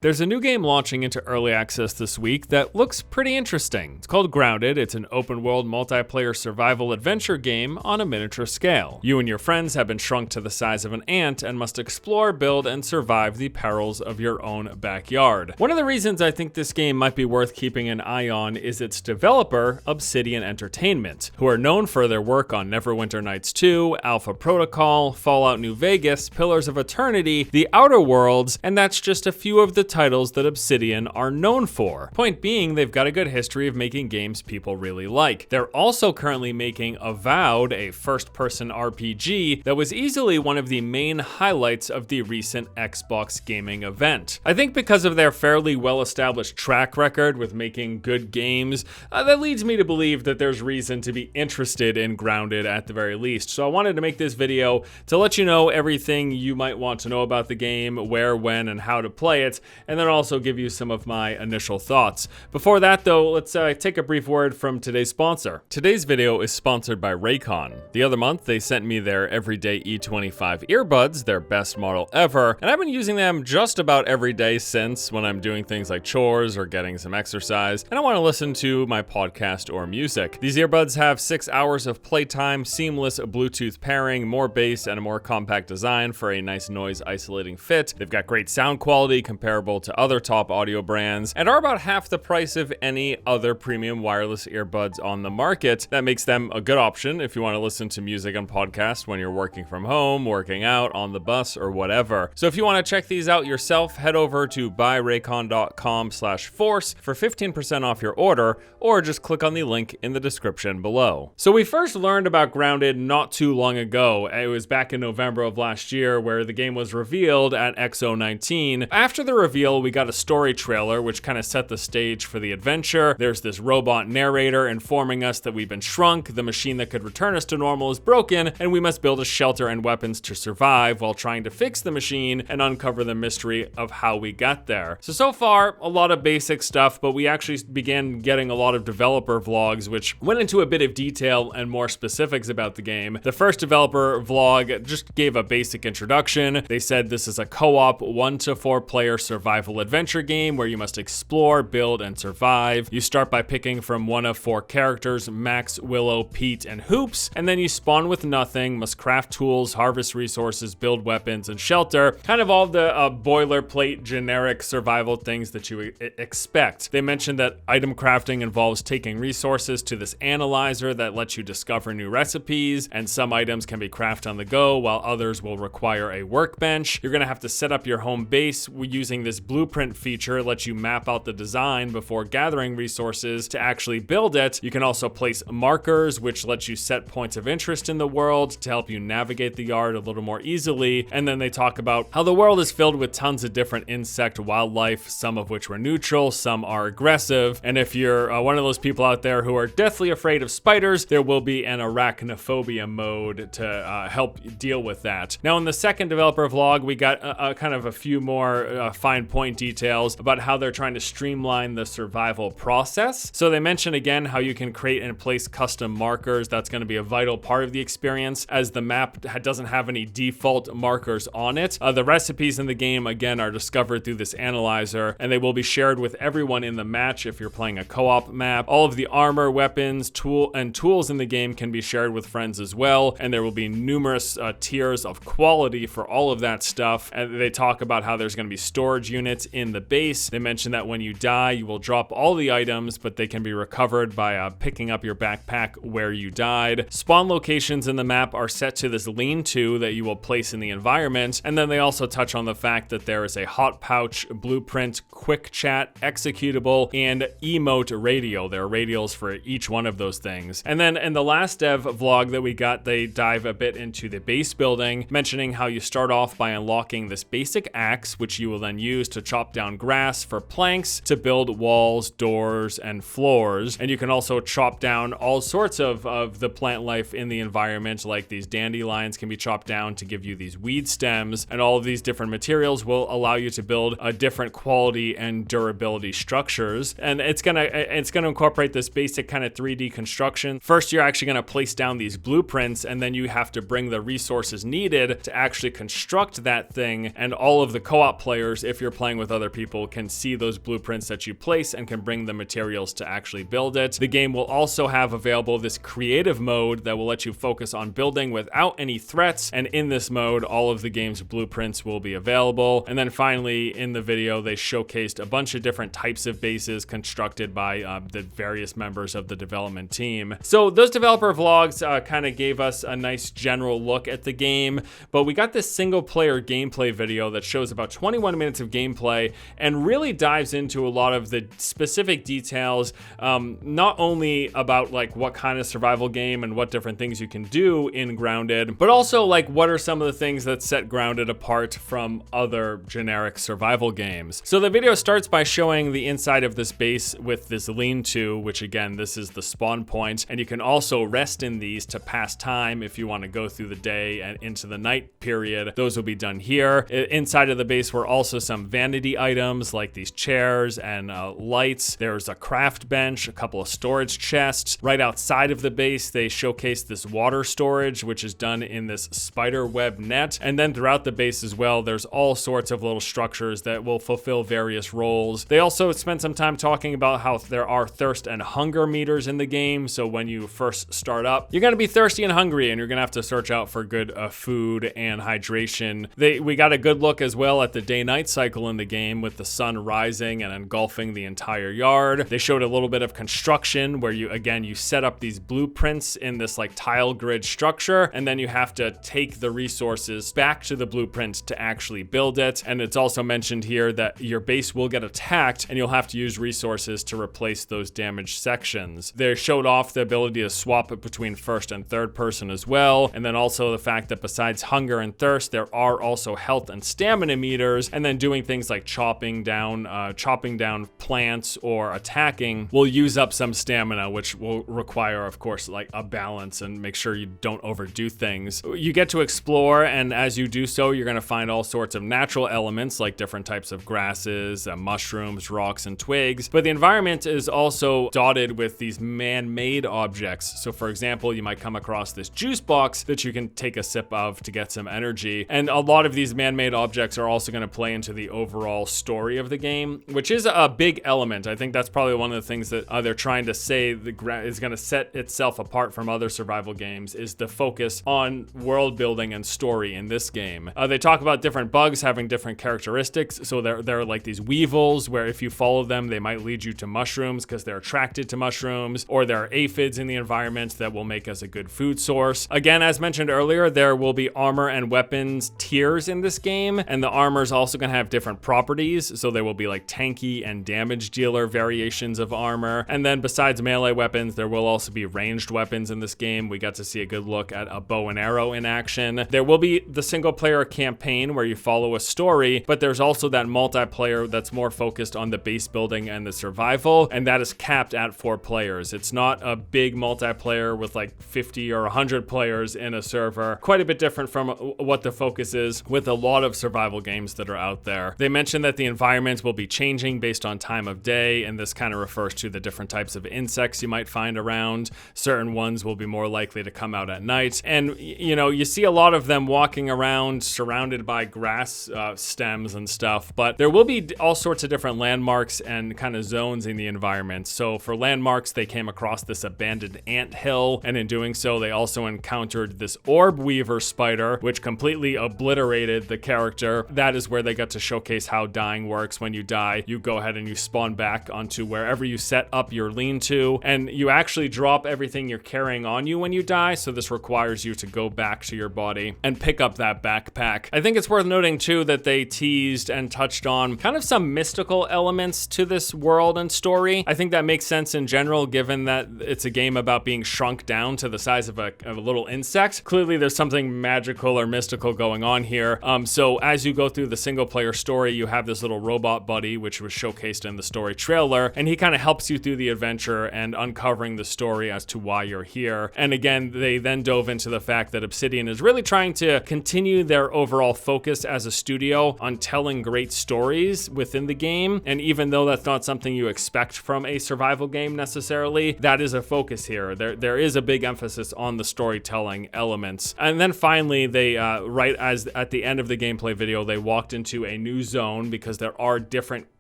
There's a new game launching into early access this week that looks pretty interesting. It's called Grounded. It's an open-world multiplayer survival adventure game on a miniature scale. You and your friends have been shrunk to the size of an ant and must explore, build, and survive the perils of your own backyard. One of the reasons I think this game might be worth keeping an eye on is its developer, Obsidian Entertainment, who are known for their work on Neverwinter Nights 2, Alpha Protocol, Fallout New Vegas, Pillars of Eternity, The Outer Worlds, and that's just a few of the titles that Obsidian are known for. Point being, they've got a good history of making games people really like. They're also currently making Avowed, a first-person RPG that was easily one of the main highlights of the recent Xbox gaming event. I think because of their fairly well-established track record with making good games, that leads me to believe that there's reason to be interested in Grounded at the very least. So I wanted to make this video to let you know everything you might want to know about the game, where, when, and how to play it, and then also give you some of my initial thoughts. Before that though, let's take a brief word from today's sponsor. Today's video is sponsored by Raycon. The other month, they sent me their everyday E25 earbuds, their best model ever, and I've been using them just about every day since, when I'm doing things like chores or getting some exercise, and I want to listen to my podcast or music. These earbuds have 6 hours of playtime, seamless Bluetooth pairing, more bass, and a more compact design for a nice noise isolating fit. They've got great sound quality comparable to other top audio brands, and are about half the price of any other premium wireless earbuds on the market. That makes them a good option if you want to listen to music and podcasts when you're working from home, working out, on the bus, or whatever. So if you want to check these out yourself, head over to buyraycon.com/force for 15% off your order, or just click on the link in the description below. So we first learned about Grounded not too long ago. It was back in November of last year where the game was revealed at XO19. After the reveal, we got a story trailer which kind of set the stage for the adventure. There's this robot narrator informing us that we've been shrunk, the machine that could return us to normal is broken, and we must build a shelter and weapons to survive while trying to fix the machine and uncover the mystery of how we got there. So far, a lot of basic stuff, but we actually began getting a lot of developer vlogs which went into a bit of detail and more specifics about the game. The first developer vlog just gave a basic introduction. They said this is a co-op 1 to 4 player survival adventure game where you must explore, build, and survive. You start by picking from one of 4 characters, Max, Willow, Pete, and Hoops, and then you spawn with nothing, must craft tools, harvest resources, build weapons, and shelter. Kind of all the boilerplate, generic survival things that you expect. They mentioned that item crafting involves taking resources to this analyzer that lets you discover new recipes, and some items can be crafted on the go, while others will require a workbench. You're gonna have to set up your home base using this blueprint feature. Lets you map out the design before gathering resources to actually build it. You can also place markers, which lets you set points of interest in the world to help you navigate the yard a little more easily. And then they talk about how the world is filled with tons of different insect wildlife, some of which were neutral, some are aggressive. And if you're one of those people out there who are deathly afraid of spiders, there will be an arachnophobia mode to help deal with that. Now in the second developer vlog, we got kind of a few more fine point details about how they're trying to streamline the survival process. So they mention again how you can create and place custom markers. That's going to be a vital part of the experience, as the map doesn't have any default markers on it. The recipes in the game again are discovered through this analyzer, and they will be shared with everyone in the match if you're playing a co-op map. All of the armor, weapons, tools in the game can be shared with friends as well, and there will be numerous tiers of quality for all of that stuff. And they talk about how there's going to be storage units in the base. They mention that when you die, you will drop all the items, but they can be recovered by picking up your backpack where you died. Spawn locations in the map are set to this lean-to that you will place in the environment. And then they also touch on the fact that there is a hot pouch, blueprint, quick chat, executable, and emote radio. There are radios for each one of those things. And then in the last dev vlog that we got, they dive a bit into the base building, mentioning how you start off by unlocking this basic axe, which you will then use to chop down grass for planks to build walls, doors, and floors. And you can also chop down all sorts of the plant life in the environment, like these dandelions can be chopped down to give you these weed stems, and all of these different materials will allow you to build a different quality and durability structures. And it's gonna incorporate this basic kind of 3D construction. First, you're actually gonna place down these blueprints, and then you have to bring the resources needed to actually construct that thing. And all of the co-op players, if you're you're playing with other people, can see those blueprints that you place and can bring the materials to actually build it. The game will also have available this creative mode that will let you focus on building without any threats, and in this mode, all of the game's blueprints will be available. And then finally, in the video, they showcased a bunch of different types of bases constructed by the various members of the development team. So those developer vlogs kind of gave us a nice general look at the game, but we got this single player gameplay video that shows about 21 minutes of gameplay and really dives into a lot of the specific details, not only about like what kind of survival game and what different things you can do in Grounded, but also like what are some of the things that set Grounded apart from other generic survival games. So the video starts by showing the inside of this base with this lean-to, which again, this is the spawn point, and you can also rest in these to pass time if you want to go through the day and into the night period. Those will be done here. Inside of the base were also some vanity items like these chairs and lights. There's a craft bench, a couple of storage chests. Right outside of the base, they showcase this water storage, which is done in this spider web net. And then throughout the base as well, there's all sorts of little structures that will fulfill various roles. They also spent some time talking about how there are thirst and hunger meters in the game. So when you first start up, you're going to be thirsty and hungry, and you're going to have to search out for good food and hydration. We got a good look as well at the day-night cycle in the game with the sun rising and engulfing the entire yard. They showed a little bit of construction where you set up these blueprints in this like tile grid structure, and then you have to take the resources back to the blueprint to actually build it. And it's also mentioned here that your base will get attacked and you'll have to use resources to replace those damaged sections. They showed off the ability to swap it between first and third person as well, and then also the fact that besides hunger and thirst, there are also health and stamina meters, and then doing things like chopping down plants or attacking will use up some stamina, which will require, of course, like a balance and make sure you don't overdo things. You get to explore, and as you do so, you're going to find all sorts of natural elements like different types of grasses, mushrooms, rocks, and twigs, but the environment is also dotted with these man-made objects. So for example, you might come across this juice box that you can take a sip of to get some energy, and a lot of these man-made objects are also going to play into the overall story of the game, which is a big element. I think that's probably one of the things that they're trying to say is going to set itself apart from other survival games, is the focus on world building and story in this game. They talk about different bugs having different characteristics. So there are like these weevils where if you follow them, they might lead you to mushrooms because they're attracted to mushrooms, or there are aphids in the environment that will make us a good food source. Again, as mentioned earlier, there will be armor and weapons tiers in this game, and the armor is also going to have different properties. So there will be like tanky and damage dealer variations of armor. And then besides melee weapons, there will also be ranged weapons in this game. We got to see a good look at a bow and arrow in action. There will be the single player campaign where you follow a story, but there's also that multiplayer that's more focused on the base building and the survival, and that is capped at 4 players. It's not a big multiplayer with like 50 or 100 players in a server. Quite a bit different from what the focus is with a lot of survival games that are out there. They mentioned that the environment will be changing based on time of day, and this kind of refers to the different types of insects you might find around. Certain ones will be more likely to come out at night, and you see a lot of them walking around surrounded by grass stems and stuff, but there will be all sorts of different landmarks and kind of zones in the environment. So for landmarks, they came across this abandoned ant hill, and in doing so, they also encountered this orb weaver spider, which completely obliterated the character. That is where they got to showcase how dying works. When you die, you go ahead and you spawn back onto wherever you set up your lean-to, and you actually drop everything you're carrying on you when you die, so this requires you to go back to your body and pick up that backpack. I think it's worth noting too that they teased and touched on kind of some mystical elements to this world and story. I think that makes sense in general, given that it's a game about being shrunk down to the size of a little insect. Clearly there's something magical or mystical going on here. So as you go through the single player story, you have this little robot buddy, which was showcased in the story trailer, and he kind of helps you through the adventure and uncovering the story as to why you're here. And again, they then dove into the fact that Obsidian is really trying to continue their overall focus as a studio on telling great stories within the game. And even though that's not something you expect from a survival game necessarily, that is a focus here. There is a big emphasis on the storytelling elements. And then finally, they right as at the end of the gameplay video, they walked into a new new zone because there are different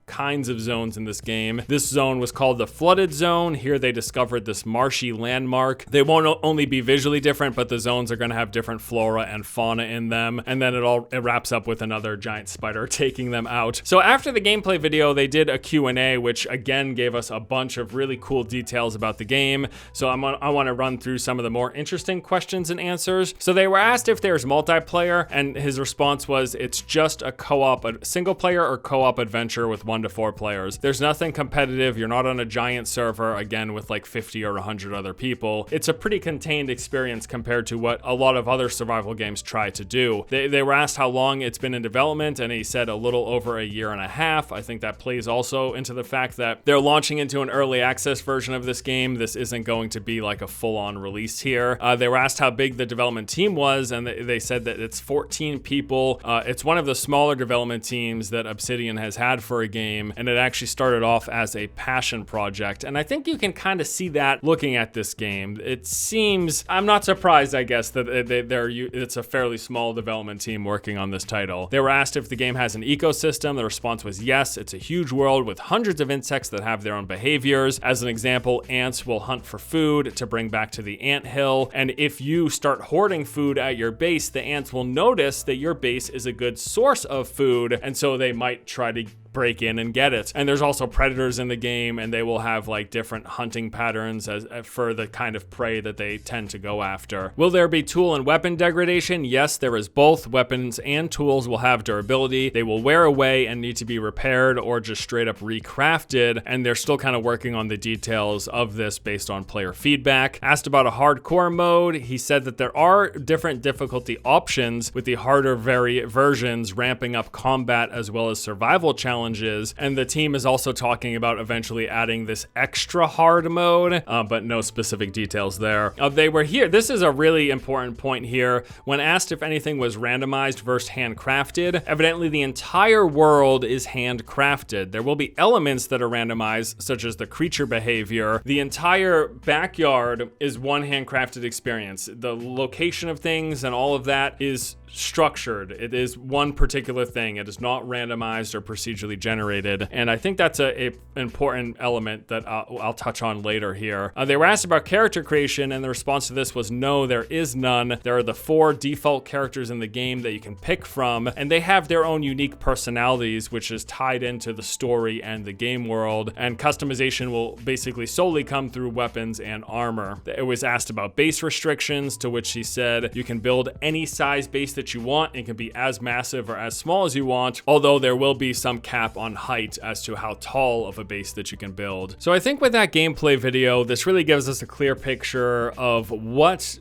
kinds of zones in this game. This zone was called the Flooded Zone. Here they discovered this marshy landmark. They won't only be visually different, but the zones are going to have different flora and fauna in them. And then it wraps up with another giant spider taking them out. So after the gameplay video, they did a Q&A, which again gave us a bunch of really cool details about the game. So I want to run through some of the more interesting questions and answers. So they were asked if there's multiplayer, and his response was, it's just a co-op, a single player or co-op adventure with 1 to 4 players. There's nothing competitive. You're not on a giant server, again, with like 50 or 100 other people. It's a pretty contained experience compared to what a lot of other survival games try to do. They were asked how long it's been in development, and he said a little over a year and a half. I think that plays also into the fact that they're launching into an early access version of this game. This isn't going to be like a full-on release here. They were asked how big the development team was, and they said that it's 14 people. It's one of the smaller development teams that Obsidian has had for a game, and it actually started off as a passion project. And I think you can kind of see that looking at this game. It seems, I'm not surprised, I guess, that it's a fairly small development team working on this title. They were asked if the game has an ecosystem. The response was yes. It's a huge world with hundreds of insects that have their own behaviors. As an example, ants will hunt for food to bring back to the ant hill. And if you start hoarding food at your base, the ants will notice that your base is a good source of food, and so they might try to break in and get it. And there's also predators in the game, and they will have like different hunting patterns for the kind of prey that they tend to go after. Will there be tool and weapon degradation? Yes, there is both. Weapons and tools will have durability. They will wear away and need to be repaired or just straight up recrafted, and they're still kind of working on the details of this based on player feedback. Asked about a hardcore mode, he said that there are different difficulty options, with the harder versions ramping up combat as well as survival challenges. And the team is also talking about eventually adding this extra hard mode, but no specific details there. They were here. This is a really important point here. When asked if anything was randomized versus handcrafted, evidently the entire world is handcrafted. There will be elements that are randomized, such as the creature behavior. The entire backyard is one handcrafted experience. The location of things and all of that is structured. It is one particular thing. It is not randomized or procedurally generated. And I think that's an important element that I'll touch on later here. They were asked about character creation, and the response to this was no, there is none. There are the 4 default characters in the game that you can pick from, and they have their own unique personalities, which is tied into the story and the game world. And customization will basically solely come through weapons and armor. It was asked about base restrictions, to which he said you can build any size base that you want. It can be as massive or as small as you want, although there will be some cap on height as to how tall of a base that you can build. So I think with that gameplay video, this really gives us a clear picture of what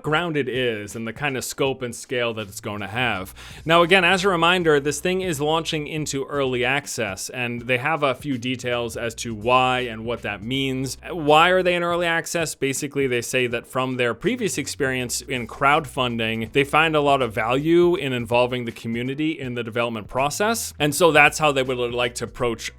Grounded is and the kind of scope and scale that it's going to have. Now again, as a reminder, this thing is launching into early access, and they have a few details as to why and what that means. Why are they in early access? Basically, they say that from their previous experience in crowdfunding, they find a lot of value in involving the community in the development process. And so that's how they would like to approach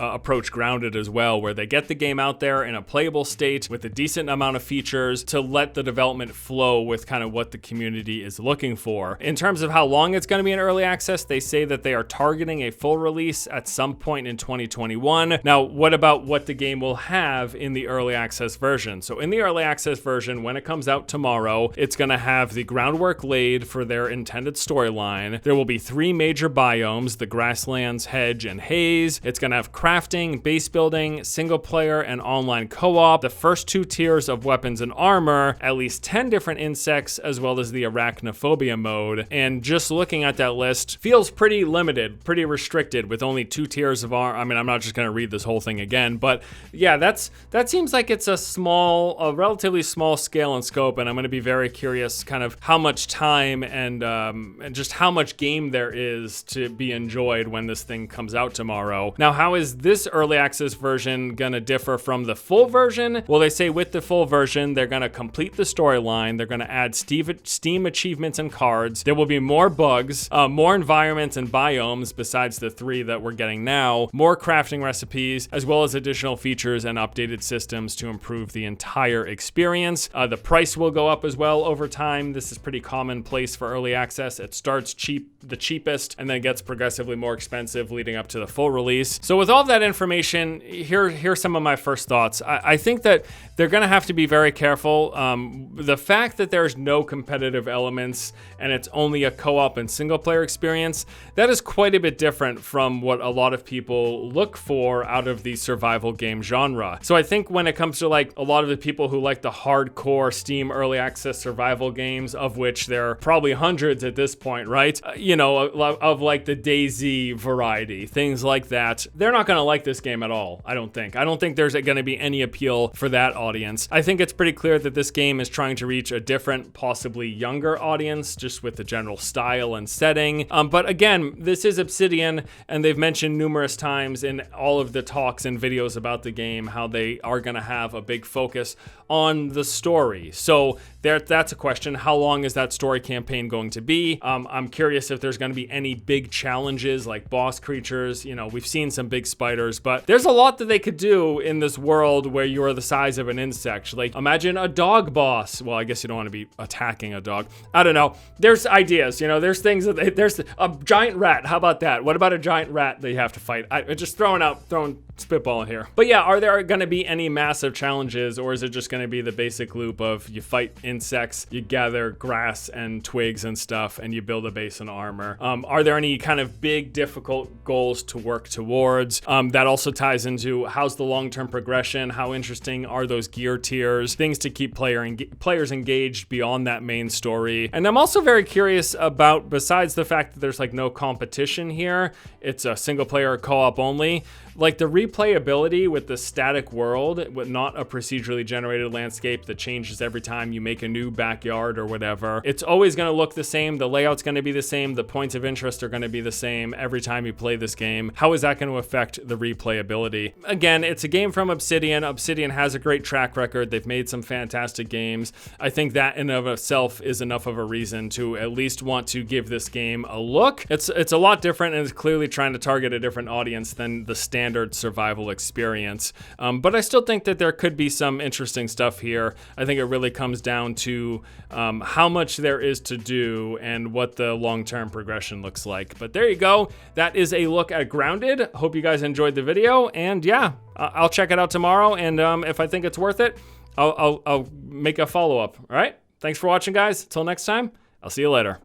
Grounded as well, where they get the game out there in a playable state with a decent amount of features to let the development flow with kind of what the community is looking for. In terms of how long it's going to be in early access, they say that they are targeting a full release at some point in 2021. Now, what about what the game will have in the early access version? So in the early access version, when it comes out tomorrow, it's going to have the groundwork laid for their intended storyline. There will be 3 major biomes: the grasslands, hedge, and haze. It's going to have crafting, base building, single player, and online co-op, the first 2 tiers of weapons and armor, at least 10 different insects, as well as the arachnophobia mode. And just looking at that list feels pretty limited, pretty restricted, with only 2 tiers of armor. I mean, I'm not just going to read this whole thing again, but yeah, that seems like it's a relatively small scale and scope, and I'm going to be very curious kind of how much time and just how much game there is to be enjoyed when this thing comes out tomorrow. Now, how is this early access version going to differ from the full version? Well, they say with the full version, they're going to complete the storyline. They're going to add Steam achievements and cards. There will be more bugs, more environments and biomes besides the 3 that we're getting now, more crafting recipes, as well as additional features and updated systems to improve the entire experience. The price will go up as well over time. This is pretty commonplace for early access access. It starts the cheapest, and then gets progressively more expensive leading up to the full release. So with all that information, here's some of my first thoughts. I think that they're gonna have to be very careful. The fact that there's no competitive elements and it's only a co-op and single player experience, that is quite a bit different from what a lot of people look for out of the survival game genre. So I think when it comes to like a lot of the people who like the hardcore Steam early access survival games, of which there are probably hundreds at this point, right? Of like the DayZ variety, things like that, they're not gonna like this game at all, I don't think. I don't think there's gonna be any appeal for that audience. I think it's pretty clear that this game is trying to reach a different, possibly younger audience, just with the general style and setting. But again, this is Obsidian, and they've mentioned numerous times in all of the talks and videos about the game how they are gonna have a big focus on the story. So that's a question. How long is that story campaign going to be? I'm curious if there's going to be any big challenges like boss creatures. We've seen some big spiders, but there's a lot that they could do in this world where you are the size of an insect. Like imagine a dog boss. Well, I guess you don't want to be attacking a dog. I don't know. There's ideas, there's things that there's a giant rat. How about that? What about a giant rat that you have to fight? I just throwing spitballing here. But yeah, are there going to be any massive challenges, or is it just going to be the basic loop of you fight insects, you gather grass and twigs and stuff, and you build a base and armor? Are there any kind of big difficult goals to work towards? That also ties into how's the long-term progression? How interesting are those gear tiers? Things to keep players engaged beyond that main story. And I'm also very curious about, besides the fact that there's like no competition here, it's a single player co-op only, like the replayability with the static world, with not a procedurally generated landscape that changes every time you make a new backyard or whatever. It's always going to look the same. The layout's going to be the same. The points of interest are going to be the same every time you play this game. How is that going to affect the replayability? Again, it's a game from Obsidian. Obsidian has a great track record. They've made some fantastic games. I think that in and of itself is enough of a reason to at least want to give this game a look. It's a lot different, and it's clearly trying to target a different audience than the standard survival experience. But I still think that there could be some interesting stuff here. I think it really comes down to how much there is to do and what the long-term progression looks like. But there you go. That is a look at Grounded. Hope you guys enjoyed the video, and yeah, I'll check it out tomorrow, and if I think it's worth it, I'll make a follow-up. All right? Thanks for watching, guys. Until next time, I'll see you later.